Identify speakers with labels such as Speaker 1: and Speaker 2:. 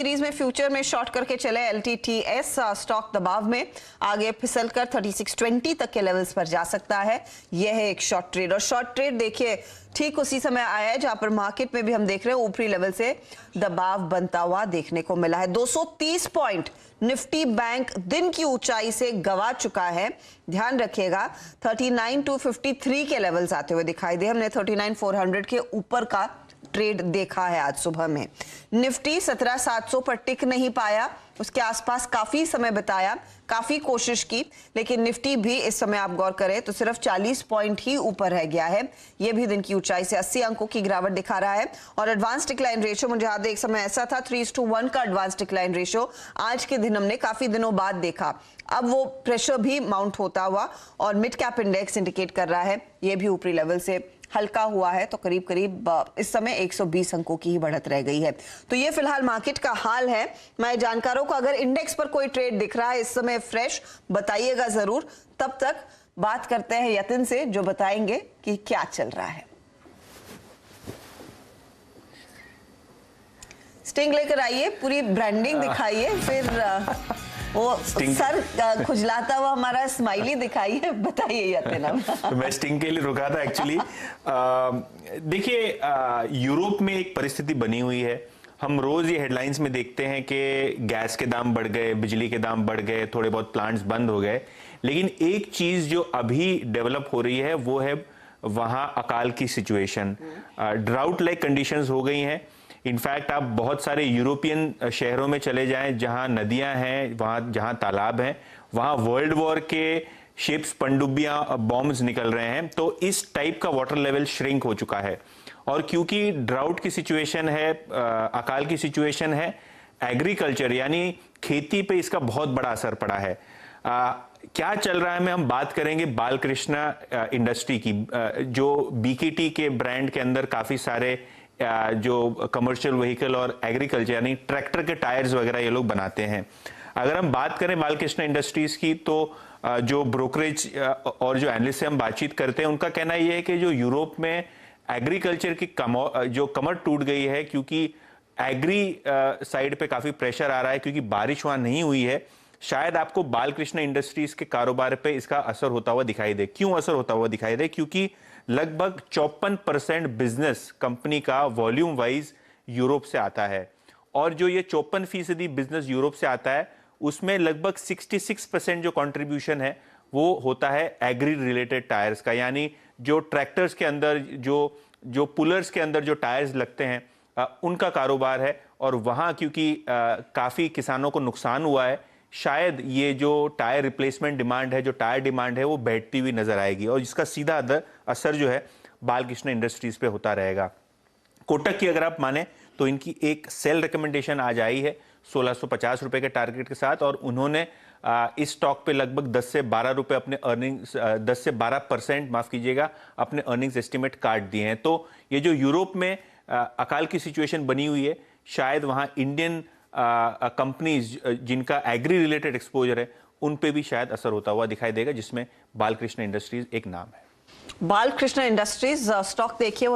Speaker 1: Series में future में short करके चले एलटीटीएस स्टॉक दबाव में आगे फिसलकर 3620 तक के लेवल्स पर जा सकता है। यह है एक शॉर्ट ट्रेड और शॉर्ट ट्रेड देखिए ठीक उसी समय आया है जहां पर मार्केट में भी हम देख रहे हैं ऊपरी लेवल से दबाव बनता हुआ देखने को मिला है। 230 पॉइंट निफ्टी बैंक दिन की ऊंचाई से गवा चुका है। ध्यान रखिएगा 39,253 के लेवल्स आते हुए दिखाई दे। हमने 39,400 के ऊपर का ट्रेड देखा है आज सुबह में। निफ्टी 17,700 पर टिक नहीं पाया, उसके आसपास काफी समय बिताया, काफी कोशिश की, लेकिन निफ्टी भी इस समय आप गौर करें तो सिर्फ 40 पॉइंट ही ऊपर रह गया है। यह भी दिन की ऊंचाई से 80 अंकों की गिरावट दिखा रहा है। और एडवांस डिक्लाइन रेशियो मुझे याद है एक समय ऐसा था 3:1 का एडवांस डिक्लाइन रेशियो आज के दिन हमने काफी दिनों बाद देखा। अब वो प्रेशर भी माउंट होता हुआ और मिड कैप इंडेक्स इंडिकेट कर रहा है ये भी ऊपरी लेवल से हल्का हुआ है, तो करीब करीब इस समय 120 अंकों की ही बढ़त रह गई है। तो ये फिलहाल मार्केट का हाल है। मैं जानकारों को अगर इंडेक्स पर कोई ट्रेड दिख रहा है इस समय फ्रेश बताइएगा जरूर। तब तक बात करते हैं यतिन से जो बताएंगे कि क्या चल रहा है। स्टिंग लेकर आइए, पूरी ब्रांडिंग दिखाइए, फिर वो सर खुजलाता हुआ हमारा स्माइली दिखाई है। बताइए यतिन।
Speaker 2: तो मैं स्टिंग के लिए रुका था एक्चुअली। देखिए यूरोप में एक परिस्थिति बनी हुई है। हम रोज ये हेडलाइंस में देखते हैं कि गैस के दाम बढ़ गए, बिजली के दाम बढ़ गए, थोड़े बहुत प्लांट्स बंद हो गए, लेकिन एक चीज जो अभी डेवलप हो रही है वो है वहां अकाल की सिचुएशन। ड्राउट लाइक कंडीशंस हो गई हैं। इनफैक्ट आप बहुत सारे यूरोपियन शहरों में चले जाएं जहां नदियां हैं, वहां जहां तालाब हैं, वहां वर्ल्ड वॉर के शिप्स, पनडुब्बियां, बॉम्ब्स निकल रहे हैं। तो इस टाइप का वाटर लेवल श्रिंक हो चुका है। और क्योंकि ड्राउट की सिचुएशन है, अकाल की सिचुएशन है, एग्रीकल्चर यानी खेती पे इसका बहुत बड़ा असर पड़ा है। क्या चल रहा है में हम बात करेंगे बालकृष्णा इंडस्ट्री की, जो बीकेटी के ब्रांड के अंदर काफी सारे जो कमर्शियल व्हीकल और एग्रीकल्चर यानी ट्रैक्टर के टायर्स वगैरह ये लोग बनाते हैं। अगर हम बात करें बालकृष्णा इंडस्ट्रीज की तो जो ब्रोकरेज और जो एनालिस्ट से हम बातचीत करते हैं उनका कहना यह है कि जो यूरोप में एग्रीकल्चर की जो कमर टूट गई है, क्योंकि एग्री साइड पे काफी प्रेशर आ रहा है, क्योंकि बारिश वहां नहीं हुई है। शायद आपको बालकृष्णा इंडस्ट्रीज के कारोबार पे इसका असर होता हुआ दिखाई दे। क्यों असर होता हुआ दिखाई दे? क्योंकि लगभग 54% बिजनेस कंपनी का वॉल्यूम वाइज यूरोप से आता है, और जो ये 54% बिजनेस यूरोप से आता है उसमें लगभग 66% जो कंट्रीब्यूशन है वो होता है एग्री रिलेटेड टायर्स का, यानी जो ट्रैक्टर्स के अंदर जो पुलर्स के अंदर जो टायर्स लगते हैं उनका कारोबार है। और वहां क्योंकि काफी किसानों को नुकसान हुआ है, शायद ये जो टायर रिप्लेसमेंट डिमांड है, जो टायर डिमांड है वो बैठती हुई नजर आएगी, और इसका सीधा असर जो है बालकृष्णा इंडस्ट्रीज पे होता रहेगा। कोटक की अगर आप माने तो इनकी एक सेल रिकमेंडेशन आज आई है 1650 रुपए के टारगेट के साथ, और उन्होंने इस स्टॉक पे लगभग 10 से 12 रुपए अपने अर्निंग्स 10 से 12% माफ कीजिएगा अपने अर्निंग्स एस्टिमेट काट दिए हैं। तो ये जो यूरोप में अकाल की सिचुएशन बनी हुई है, शायद वहां इंडियन कंपनीज जिनका एग्री रिलेटेड एक्सपोजर है उन पे भी शायद असर होता हुआ दिखाई देगा, जिसमें बालकृष्णा इंडस्ट्रीज एक नाम है।
Speaker 1: बालकृष्णा इंडस्ट्रीज स्टॉक देखिए